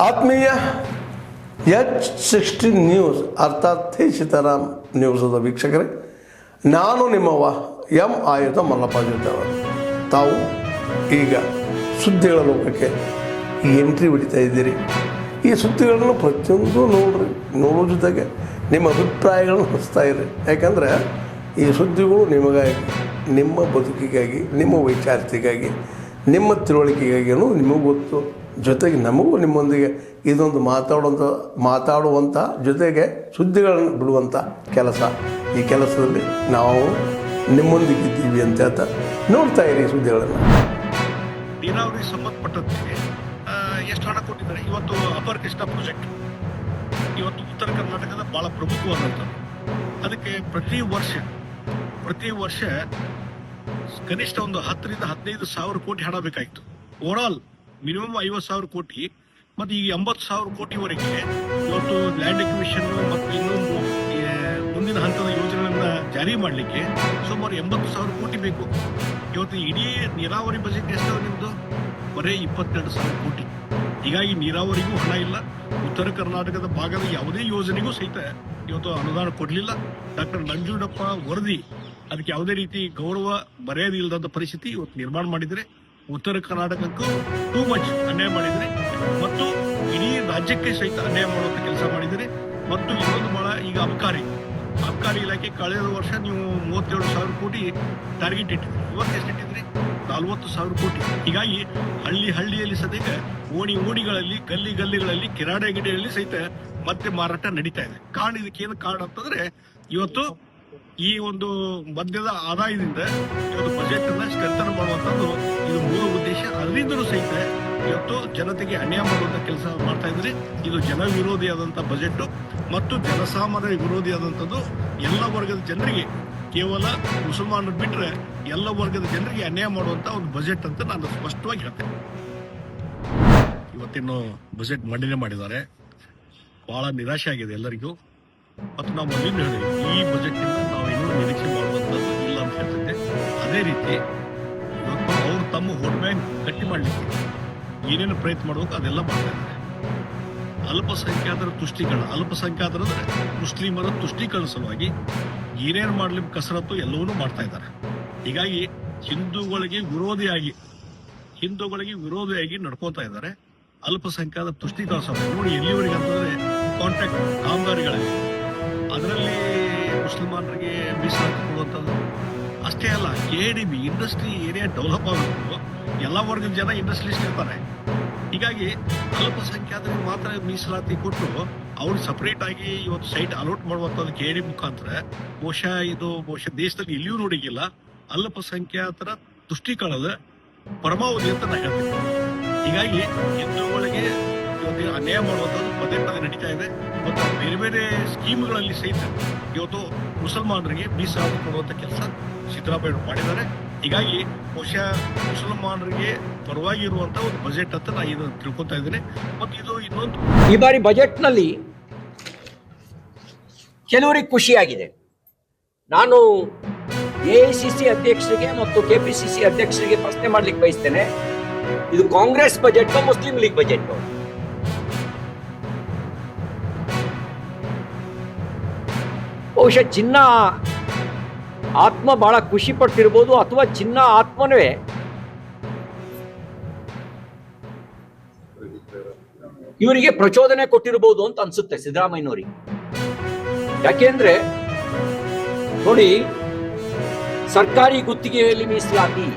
ಆತ್ಮೀಯ H16 news ಅರ್ಥಾತ್ ಥೇ ಸೀತಾರಾಮ್ ನ್ಯೂಸದ ವೀಕ್ಷಕರೇ, ನಾನು ನಿಮ್ಮವ ಎಂ ಆಯುಧ ಮಲ್ಲಪ್ಪ ಜೊತೆವರು. ತಾವು ಈಗ ಸುದ್ದಿಗಳ ಲೋಕಕ್ಕೆ ಎಂಟ್ರಿ ಹೊಡಿತಾ ಇದ್ದೀರಿ. ಈ ಸುದ್ದಿಗಳನ್ನು ಪ್ರತಿಯೊಂದು ನೋಡೋ ಜೊತೆಗೆ ನಿಮ್ಮ ಅಭಿಪ್ರಾಯಗಳನ್ನು ಹಂಚ್ತಾ ಇರಿ. ಯಾಕಂದರೆ ಈ ಸುದ್ದಿಗಳು ನಿಮಗಾಗಿ, ನಿಮ್ಮ ಬದುಕಿಗಾಗಿ, ನಿಮ್ಮ ವೈಚಾರಿಕೆಗಾಗಿ, ನಿಮ್ಮ ತಿಳುವಳಿಕೆಗಾಗಿಯೂ ನಿಮಗೂ ಗೊತ್ತು. ಜೊತೆಗೆ ನಮಗೂ ನಿಮ್ಮೊಂದಿಗೆ ಇದೊಂದು ಮಾತಾಡುವಂಥ ಜೊತೆಗೆ ಸುದ್ದಿಗಳನ್ನು ಬಿಡುವಂಥ ಕೆಲಸ. ಈ ಕೆಲಸದಲ್ಲಿ ನಾವು ನಿಮ್ಮೊಂದಿಗಿದ್ದೀವಿ ಅಂತ ಹೇಳ್ತಾ ನೋಡ್ತಾ ಇರಿ ಸುದ್ದಿಗಳನ್ನು. ನೀರಾವರಿ ಸಂಬಂಧಪಟ್ಟಂತೆ ಎಷ್ಟು ಹಣ ಕೊಟ್ಟಿದ್ದಾರೆ. ಇವತ್ತು ಅಪರ್ ಕೃಷ್ಣ ಪ್ರಾಜೆಕ್ಟ್ ಇವತ್ತು ಉತ್ತರ ಕರ್ನಾಟಕದ ಭಾಳ ಪ್ರಮುಖವಾದಂಥದ್ದು. ಅದಕ್ಕೆ ಪ್ರತಿ ವರ್ಷ ಕನಿಷ್ಠ ಒಂದು 10,000 ರಿಂದ 15,000 ಕೋಟಿ ಹಣ ಬೇಕಾಗಿತ್ತು. ಓವರಾಲ್ ಮಿನಿಮಮ್ 50,000 ಕೋಟಿ ಮತ್ತು ಈಗ 80,000 ಕೋಟಿವರೆಗೆ ಇವತ್ತು ಲ್ಯಾಂಡ್ ಎಕ್ವಿಷನ್ ಮತ್ತು ಇನ್ನೂ ಮುಂದಿನ ಹಂತದ ಯೋಜನೆಗಳನ್ನ ಜಾರಿ ಮಾಡಲಿಕ್ಕೆ ಸುಮಾರು 80,000 ಕೋಟಿ ಬೇಕು. ಇವತ್ತು ಇಡೀ ನೀರಾವರಿ ಬಜೆಟ್ ಎಷ್ಟು ನಿಮ್ಮದು? ಬರೀ 22,000 ಕೋಟಿ. ಹೀಗಾಗಿ ನೀರಾವರಿಗೂ ಹಣ ಇಲ್ಲ. ಉತ್ತರ ಕರ್ನಾಟಕದ ಭಾಗದ ಯಾವುದೇ ಯೋಜನೆಗೂ ಸಹಿತ ಇವತ್ತು ಅನುದಾನ ಕೊಡಲಿಲ್ಲ. ಡಾಕ್ಟರ್ ನಂಜುಂಡಪ್ಪ ವರದಿ ಅದಕ್ಕೆ ಯಾವುದೇ ರೀತಿ ಗೌರವ ಮರ್ಯಾದೆ ಇಲ್ಲದಂಥ ಪರಿಸ್ಥಿತಿ ಇವತ್ತು ನಿರ್ಮಾಣ ಮಾಡಿದರೆ ಉತ್ತರ ಕರ್ನಾಟಕಕ್ಕೂ ಟೂ ಮಚ್ ಅನ್ಯಾಯ ಮಾಡಿದರೆ ಮತ್ತು ಇಡೀ ರಾಜ್ಯಕ್ಕೆ ಸಹಿತ ಅನ್ಯಾಯ ಮಾಡುವಂಥ ಕೆಲಸ ಮಾಡಿದರೆ. ಮತ್ತು ಇನ್ನೊಂದು ಭಾಳ ಈಗ ಅಬಕಾರಿ ಇಲಾಖೆ ಕಳೆದ ವರ್ಷ ನೀವು 37,000 ಕೋಟಿ ಟಾರ್ಗೆಟ್ ಇಟ್ಟಿದ್ರಿ. ಇವತ್ತು ಎಷ್ಟು ಇಟ್ಟಿದ್ರಿ? 40,000 ಕೋಟಿ. ಹೀಗಾಗಿ ಹಳ್ಳಿಯಲ್ಲಿ ಸದ್ಯಕ ಓಣಿಗಳಲ್ಲಿ ಗಲ್ಲಿಗಳಲ್ಲಿ ಗಿಡೆಯಲ್ಲಿ ಸಹಿತ ಮತ್ತೆ ಮಾರಾಟ ನಡೀತಾ ಇದೆ. ಇದಕ್ಕೇನು ಕಾರಣ ಅಂತಂದ್ರೆ ಇವತ್ತು ಈ ಒಂದು ಮದ್ಯದ ಆದಾಯದಿಂದ ಇವತ್ತು ಬಜೆಟ್ ಅನ್ನ ಸ್ಟ್ರೆಂಥನ್ ಮಾಡುವಂಥದ್ದು ಇದು ಮೂಲ ಉದ್ದೇಶ. ಅದರಿಂದಲೂ ಸಹಿತ ಇವತ್ತು ಜನತೆಗೆ ಅನ್ಯಾಯ ಮಾಡುವಂಥ ಕೆಲಸ ಮಾಡ್ತಾ ಇದ್ರೆ ಇದು ಜನ ವಿರೋಧಿಯಾದಂಥ ಬಜೆಟ್ ಮತ್ತು ಜನಸಾಮಾನ್ಯ ವಿರೋಧಿಯಾದಂಥದ್ದು. ಎಲ್ಲ ವರ್ಗದ ಜನರಿಗೆ, ಕೇವಲ ಮುಸಲ್ಮಾನರು ಬಿಟ್ಟರೆ ಎಲ್ಲ ವರ್ಗದ ಜನರಿಗೆ ಅನ್ಯಾಯ ಮಾಡುವಂಥ ಒಂದು ಬಜೆಟ್ ಅಂತ ನಾನು ಸ್ಪಷ್ಟವಾಗಿ ಹೇಳ್ತೇನೆ. ಇವತ್ತಿನ್ನು ಬಜೆಟ್ ಮಂಡನೆ ಮಾಡಿದ್ದಾರೆ. ಬಹಳ ನಿರಾಶೆ ಆಗಿದೆ ಎಲ್ಲರಿಗೂ. ಮತ್ತು ನಾವು ಮೊದಲಿಂದ ಹೇಳಿದ್ವಿ, ಈ ಬಜೆಟ್ನಿಂದ ನಾವೇನೂ ನಿರೀಕ್ಷೆ ಮಾಡುವಂಥದ್ದು ಇಲ್ಲ ಅಂತ ಹೇಳ್ತಿದ್ದೆ. ಅದೇ ರೀತಿ ಇವತ್ತು ಅವರು ತಮ್ಮ ವೋಟ್ ಬ್ಯಾಂಕ್ ಗಟ್ಟಿ ಮಾಡಲಿಕ್ಕೆ ಏನೇನು ಪ್ರಯತ್ನ ಮಾಡಬೇಕು ಅದೆಲ್ಲ ಮಾಡ್ತಾ ಇದ್ದಾರೆ. ಅಲ್ಪಸಂಖ್ಯಾತರ ತುಷ್ಟೀಕರಣ, ಅಲ್ಪಸಂಖ್ಯಾತರಂದ್ರೆ ಮುಸ್ಲಿಮರ ತುಷ್ಟೀಕರಣ ಸಲುವಾಗಿ ಏನೇನು ಮಾಡ್ಲಿಕ್ಕೆ ಕಸರತ್ತು ಎಲ್ಲವನ್ನೂ ಮಾಡ್ತಾ ಇದ್ದಾರೆ. ಹೀಗಾಗಿ ಹಿಂದೂಗಳಿಗೆ ವಿರೋಧಿಯಾಗಿ ನಡ್ಕೋತಾ ಇದ್ದಾರೆ. ಅಲ್ಪಸಂಖ್ಯಾತ ತುಷ್ಟೀಕರಣ ಸಲುವಾಗಿ ನೋಡಿ ಎಲ್ಲಿವರೆಗೆ ಅಂತಂದ್ರೆ ಕಾಂಟ್ರಾಕ್ಟ್ ಕಾಮಗಾರಿಗಳಲ್ಲಿ ಅದರಲ್ಲಿ ಮುಸಲ್ಮಾನರಿಗೆ ಮೀಸಲಾತಿ ಕೊಡುವಂಥದ್ದು ಅಷ್ಟೇ ಅಲ್ಲ. KDB ಇಂಡಸ್ಟ್ರಿ ಏರಿಯಾ ಡೆವಲಪ್ ಆಗಬೇಕು. ಎಲ್ಲ ವರ್ಗದ ಜನ ಇಂಡಸ್ಟ್ರಿಯಲಿಸ್ಟ್ ಇರ್ತಾರೆ. ಹೀಗಾಗಿ ಅಲ್ಪಸಂಖ್ಯಾತರಿಗೆ ಮಾತ್ರ ಮೀಸಲಾತಿ ಕೊಟ್ಟು ಅವ್ರು ಸಪರೇಟ್ ಆಗಿ ಇವತ್ತು ಸೈಟ್ ಅಲೋಟ್ ಮಾಡುವಂಥದ್ದು KDB ಮುಖಾಂತರ ಬಹುಶಃ ದೇಶದಲ್ಲಿ ಎಲ್ಲಿಯೂ ನೋಡಿಗಿಲ್ಲ. ಅಲ್ಪಸಂಖ್ಯಾತರ ತುಷ್ಟೀಕರಣದ ಪರಮಾವಧಿ ಅಂತ ನಾ ಹೇಳ್ತೀನಿ. ಹೀಗಾಗಿ ಹಿಂದೂಗಳಿಗೆ ಇವತ್ತು ಅನ್ಯಾಯ ಮಾಡುವಂಥದ್ದು ಪದೇ ನಡೀತಾ ಇದೆ. ಮತ್ತು ಬೇರೆ ಸ್ಕೀಮ್ಗಳಲ್ಲಿ ಸಹಿತ ಇವತ್ತು ಮುಸಲ್ಮಾನರಿಗೆ ಮೀಸಲಾತಿ ಕೊಡುವಂಥ ಕೆಲಸ ಸಿದ್ದರಾಮಯ್ಯ ಮಾಡಿದ್ದಾರೆ. ಹೀಗಾಗಿ ಬಹುಶಃ ಮುಸಲ್ಮಾನರಿಗೆ ಪರವಾಗಿ ಇರುವಂಥ ಒಂದು ಬಜೆಟ್ ಅಂತ ನಾನು ಇದನ್ನು ತಿಳ್ಕೊತಾ ಇದ್ದೇನೆ. ಮತ್ತು ಇದು ಇನ್ನೊಂದು ಈ ಬಾರಿ ಬಜೆಟ್ನಲ್ಲಿ ಕೆಲವರಿಗೆ ಖುಷಿಯಾಗಿದೆ. ನಾನು AICC ಅಧ್ಯಕ್ಷರಿಗೆ ಮತ್ತು KPCC ಅಧ್ಯಕ್ಷರಿಗೆ ಪ್ರಶ್ನೆ ಮಾಡ್ಲಿಕ್ಕೆ ಬಯಸ್ತೇನೆ, ಇದು Congress budget Muslim league budget? ಬಹುಶಃ ಚಿನ್ನ ಆತ್ಮ ಬಹಳ ಖುಷಿ ಪಟ್ಟಿರ್ಬೋದು, ಅಥವಾ ಚಿನ್ನ ಆತ್ಮನವೇ ಇವರಿಗೆ ಪ್ರಚೋದನೆ ಕೊಟ್ಟಿರಬಹುದು ಅಂತ ಅನ್ಸುತ್ತೆ ಸಿದ್ದರಾಮಯ್ಯನವರಿಗೆ. ಯಾಕೆಂದ್ರೆ ನೋಡಿ, ಸರ್ಕಾರಿ ಗುತ್ತಿಗೆಯಲ್ಲಿ ಮೀಸಲಾತಿ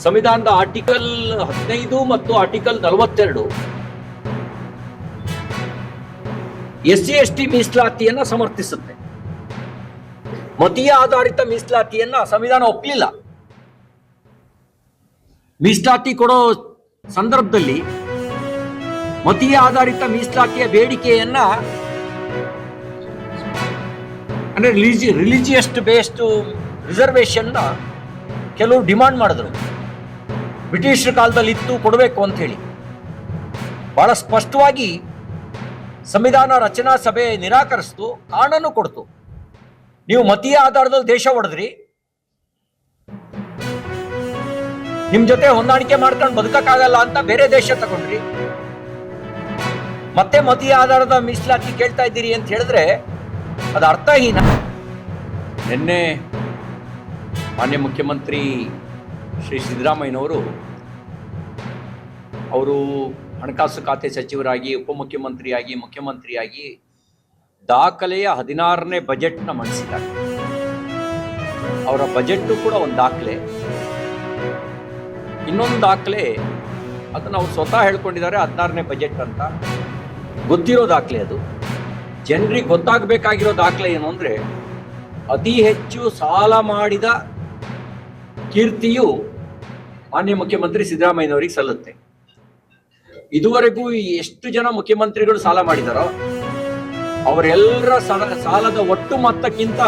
ಸಂವಿಧಾನದ ಆರ್ಟಿಕಲ್ 15 ಮತ್ತು ಆರ್ಟಿಕಲ್ 42 SC/ST ಮೀಸಲಾತಿಯನ್ನ ಸಮರ್ಥಿಸುತ್ತೆ. ಮತೀಯ ಆಧಾರಿತ ಮೀಸಲಾತಿಯನ್ನ ಸಂವಿಧಾನ ಒಪ್ಪಲಿಲ್ಲ. ಮೀಸಲಾತಿ ಕೊಡೋ ಸಂದರ್ಭದಲ್ಲಿ ಮತೀಯ ಆಧಾರಿತ ಮೀಸಲಾತಿಯ ಬೇಡಿಕೆಯನ್ನ ಅಂದ್ರೆ ರಿಲಿಜಿಯಸ್ ಬೇಸ್ಡ್ ರಿಸರ್ವೇಶನ್ ಕೆಲವರು ಡಿಮಾಂಡ್ ಮಾಡಿದ್ರು. ಬ್ರಿಟಿಷರ ಕಾಲದಲ್ಲಿ ಇತ್ತು, ಕೊಡಬೇಕು ಅಂತ ಹೇಳಿ. ಬಹಳ ಸ್ಪಷ್ಟವಾಗಿ ಸಂವಿಧಾನ ರಚನಾ ಸಭೆ ನಿರಾಕರಿಸಿತು, ಕಾರಣನೂ ಕೊಡ್ತು. ನೀವು ಮತೀಯ ಆಧಾರದಲ್ಲಿ ದೇಶ ಒಡೆದ್ರಿ, ನಿಮ್ ಜೊತೆ ಹೊಂದಾಣಿಕೆ ಮಾಡ್ಕೊಂಡು ಬದುಕಕ್ಕಾಗಲ್ಲ ಅಂತ ಬೇರೆ ದೇಶ ತಗೊಂಡ್ರಿ. ಮತ್ತೆ ಮತೀಯ ಆಧಾರದ ಮೀಸಲಾತಿ ಕೇಳ್ತಾ ಇದ್ದೀರಿ ಅಂತ ಹೇಳಿದ್ರೆ ಅದು ಅರ್ಥಹೀನ. ನಿನ್ನೆ ಮಾನ್ಯ ಮುಖ್ಯಮಂತ್ರಿ ಶ್ರೀ ಸಿದ್ದರಾಮಯ್ಯನವರು ಅವರು ಹಣಕಾಸು ಖಾತೆ ಸಚಿವರಾಗಿ, ಉಪಮುಖ್ಯಮಂತ್ರಿಯಾಗಿ, ಮುಖ್ಯಮಂತ್ರಿಯಾಗಿ ದಾಖಲೆಯ 16ನೇ ಬಜೆಟ್ನ ಮಂಡಿಸಿದ್ದಾರೆ. ಅವರ ಬಜೆಟ್ ಕೂಡ ಒಂದು ದಾಖಲೆ. ಇನ್ನೊಂದು ದಾಖಲೆ ಅದನ್ನು ಅವ್ರು ಸ್ವತಃ ಹೇಳ್ಕೊಂಡಿದ್ದಾರೆ 16ನೇ ಬಜೆಟ್ ಅಂತ. ಗೊತ್ತಿರೋ ದಾಖಲೆ ಅದು. ಜನರಿಗೆ ಗೊತ್ತಾಗಬೇಕಾಗಿರೋ ದಾಖಲೆ ಏನು ಅಂದರೆ, ಅತಿ ಹೆಚ್ಚು ಸಾಲ ಮಾಡಿದ ಕೀರ್ತಿಯು ಮಾನ್ಯ ಮುಖ್ಯಮಂತ್ರಿ ಸಿದ್ದರಾಮಯ್ಯನವರಿಗೆ ಸಲ್ಲುತ್ತೆ. ಇದುವರೆಗೂ ಎಷ್ಟು ಜನ ಮುಖ್ಯಮಂತ್ರಿಗಳು ಸಾಲ ಮಾಡಿದಾರೋ ಅವರೆಲ್ಲರ ಸಾಲದ ಒಟ್ಟು ಮೊತ್ತಕ್ಕಿಂತ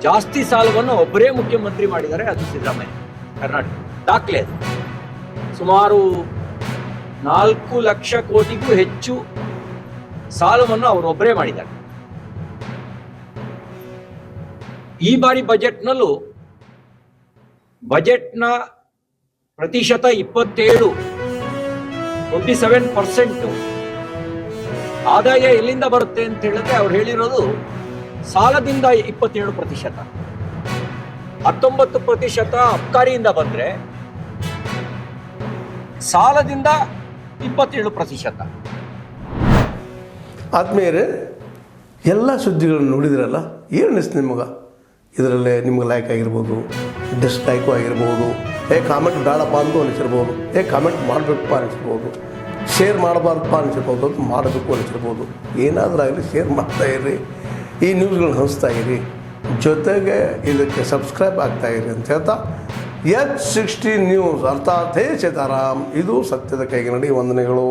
ಜಾಸ್ತಿ ಸಾಲವನ್ನು ಒಬ್ಬರೇ ಮುಖ್ಯಮಂತ್ರಿ ಮಾಡಿದ್ದಾರೆ, ಅದು ಸಿದ್ದರಾಮಯ್ಯ. ಕರ್ನಾಟಕ ದಾಖಲೆ ಅದು. ಸುಮಾರು 4 ಲಕ್ಷ ಕೋಟಿಗೂ ಹೆಚ್ಚು ಸಾಲವನ್ನು ಅವರೊಬ್ಬರೇ ಮಾಡಿದ್ದಾರೆ. ಈ ಬಾರಿ ಬಜೆಟ್ನಲ್ಲೂ ಬಜೆಟ್ನ ಪ್ರತಿಶತ 27% ಆದಾಯ ಎಲ್ಲಿಂದ ಬರುತ್ತೆ ಅಂತ ಹೇಳಿದ್ರೆ ಅವ್ರು ಹೇಳಿರೋದು ಸಾಲದಿಂದ 27%, 19% ಅಬ್ಕಾರಿಯಿಂದ ಬಂದ್ರೆ ಸಾಲದಿಂದ 27%. ಆದ್ಮೇಲೆ ಎಲ್ಲ ಸುದ್ದಿಗಳನ್ನು ನೋಡಿದ್ರಲ್ಲ, ಏನು ಅನಿಸ್ತು ನಿಮಗೆ? ಇದರಲ್ಲೇ ನಿಮ್ಗೆ ಲೈಕ್ ಆಗಿರ್ಬೋದು, ಡಿಸ್ಲೈಕು ಆಗಿರ್ಬೋದು, ಕಾಮೆಂಟ್ ಬೇಡಪ್ಪ ಅಂತ ಅನಿಸಿರ್ಬೋದು, ಕಾಮೆಂಟ್ ಮಾಡಬೇಕಪ್ಪ ಅನಿಸಿರ್ಬೋದು, ಶೇರ್ ಮಾಡಬಾರ್ದಪ್ಪ ಅನಿಸಿರ್ಬೋದು, ಅದು ಮಾಡಬೇಕು ಅನಿಸಿರ್ಬೋದು. ಏನಾದರೂ ಆಗಲಿ ಶೇರ್ ಮಾಡ್ತಾ ಇರ್ರಿ, ಈ ನ್ಯೂಸ್ಗಳನ್ನ ಹಂಚ್ತಾ ಇರಿ, ಜೊತೆಗೆ ಇದಕ್ಕೆ ಸಬ್ಸ್ಕ್ರೈಬ್ ಆಗ್ತಾ ಇರಿ ಅಂತ ಹೇಳ್ತಾ H16 ನ್ಯೂಸ್ ಅರ್ಥಾತ್ ಹೇ ಸೀತಾರಾಮ್, ಇದು ಸತ್ಯದ ಕೈಗೆ ನಡಿ. ವಂದನೆಗಳು.